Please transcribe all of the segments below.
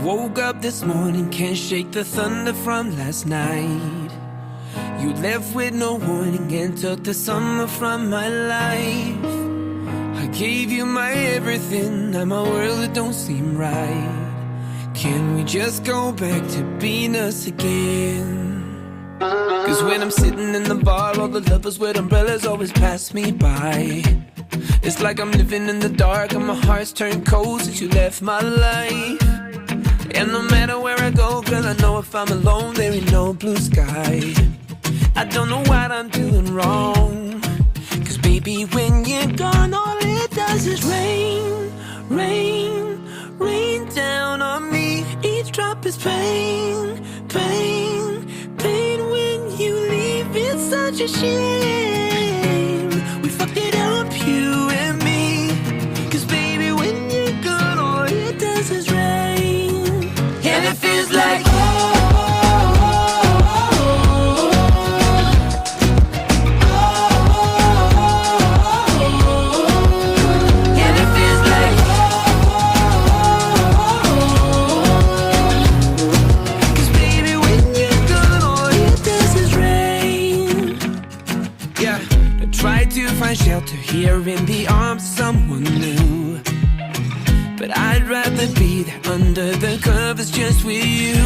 Woke up this morning, can't shake the thunder from last night. You left with no warning and took the summer from my life. I gave you my everything, now my world don't seem right. Can we just go back to being us again? Cause when I'm sitting in the bar, all the lovers with umbrellas always pass me by. It's like I'm living in the dark and my heart's turned cold since you left my life. And no matter where I go, girl, I know if I'm alone, there ain't no blue sky. I don't know what I'm doing wrong, cause baby, when you're gone, all it does is rain, rain, rain down on me. Each drop is pain, pain, pain. When you leave, it's such a shame. We fucked it up, you and me. Cause baby, when you're gone, all it does is rain. And it feels like shelter here in the arms of someone new, but I'd rather be there under the covers just with you.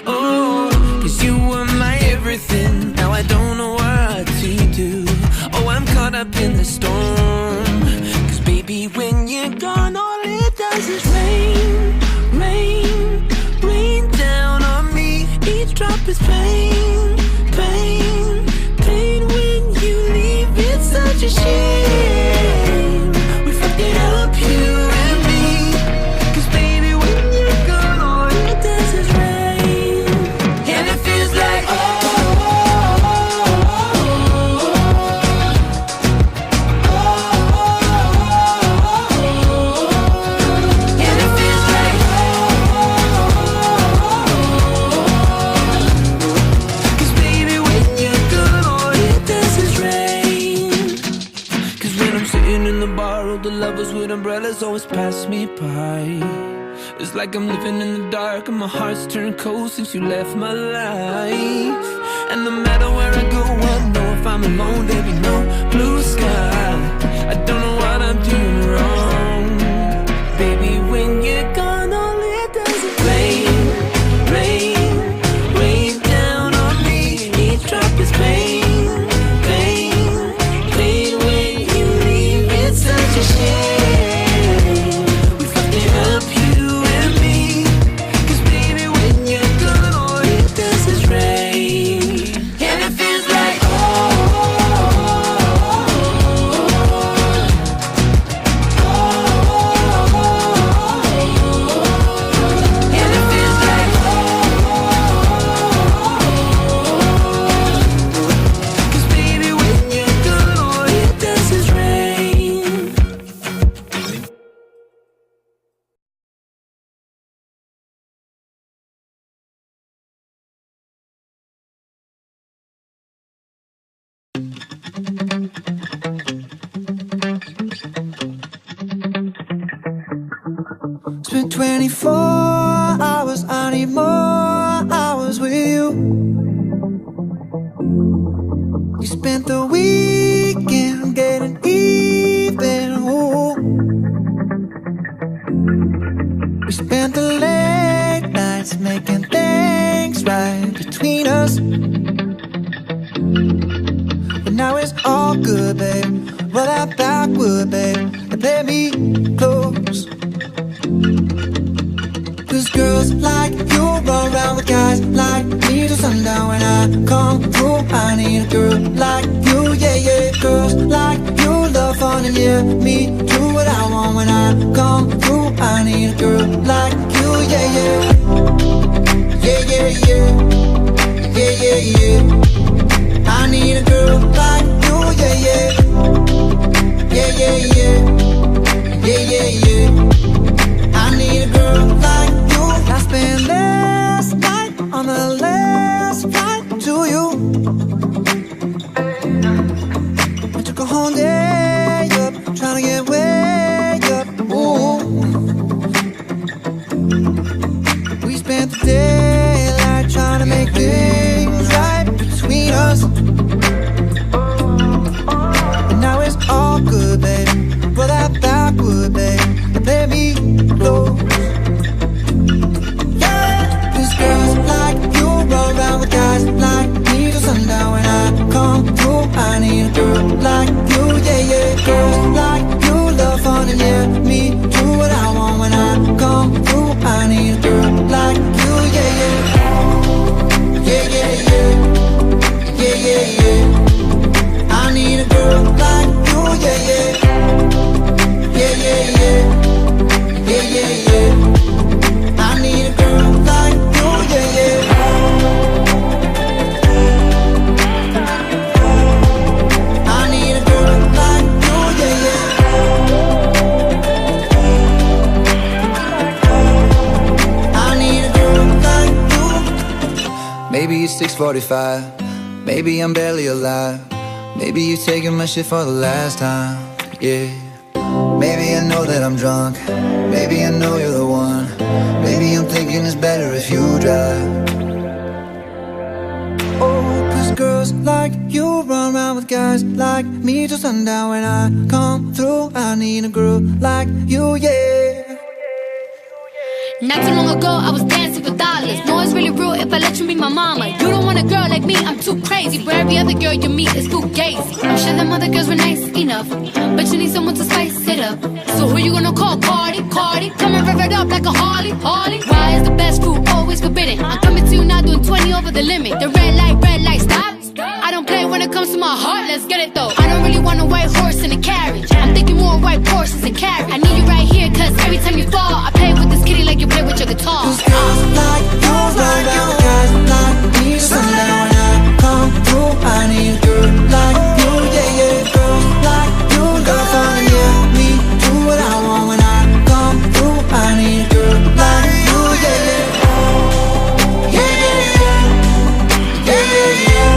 Oh, cause you were my everything, now I don't know what to do. Oh, I'm caught up in the storm, cause baby, when you're gone, all it does is rain, rain, rain down on me. Each drop is pain, pain, pain. When you leave, it's such a shame. We fucked it up, you and me. Cause baby, when you're gone, all it does is rain. And it feels like and it feels like cause baby, when you're gone, all it does is rain. Cause when I'm sitting in the bar, all the lovers with umbrellas always pass me by. It's like I'm living in the dark and my heart's turned cold since you left my life. And no matter where I go, I know if I'm alone, there'll be no blue sky. I don't know what I'm doing wrong, baby, when you're gone, all it does is rain, rain, rain down on me. Each drop is pain, pain, pain. When you leave, it's such a shame. We fucked it up, you and me. Cause baby, when you're gone, all it does is rain. And it feels like and it feels like cause baby, when you're gone, all it does is rain. Spent 24 hours, I need more hours with you. We spent the weekend getting even, ooh. We spent the late nights making things right between us. But now it's all good, babe. Roll that backward, babe, and play me close. Cause girls like you run around with guys like me till sundown. When I come through, I need a girl like you, yeah, yeah. Girls like you love fun and yeah, me do what I want. When I come through, I need a girl like you, yeah, yeah. Yeah, yeah, yeah. Yeah, yeah, yeah. I need a girl like you, yeah, yeah. Yeah, yeah, yeah. Yeah, yeah, yeah. I need a girl like you. I spent last night on the last flight to you. I took a whole day up, trying to get way up. Ooh. We Maybe it's 6:45. Maybe I'm barely alive. Maybe you're taking my shit for the last time. Yeah. Maybe I know that I'm drunk. Maybe I know you're the one. Maybe I'm thinking it's better if you drive. Oh, 'cause girls like you run around with guys like me till sundown. When I come through, I need a girl like you, yeah. Not too long ago, I was dancing for dollars. No, it's really real if I let you be my mama. You don't want a girl like me, I'm too crazy. But every other girl you meet is too gazy. I'm sure them other girls were nice enough, but you need someone to spice it up. So who you gonna call? Cardi, Cardi. Come and rev it up like a Harley, Harley. Why is the best food always forbidden? I'm coming to you now doing 20 over the limit. The red light, stop. I don't play when it comes to my heart, let's get it though. I don't really want a white horse in a carriage. I'm thinking more white horses and carriage. I need you right here, cause every time you fall, I play with this kitty like you play with your guitar. 'Cause girls like you run around with guys like me till sundown. When I come through, I need a girl like you, yeah, yeah. Girls like you love fun, yeah. Me do what I want when I come through. I need a girl like you, yeah, yeah. Yeah, yeah, yeah. Yeah, yeah, yeah.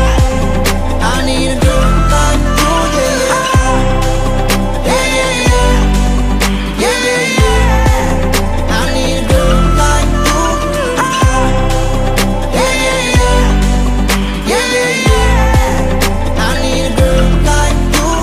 I need a girl like you, yeah, yeah. Yeah, yeah, yeah. Yeah, yeah, yeah. I need a girl like you. Yeah, yeah, yeah. Yeah, yeah, yeah. I need a girl like you.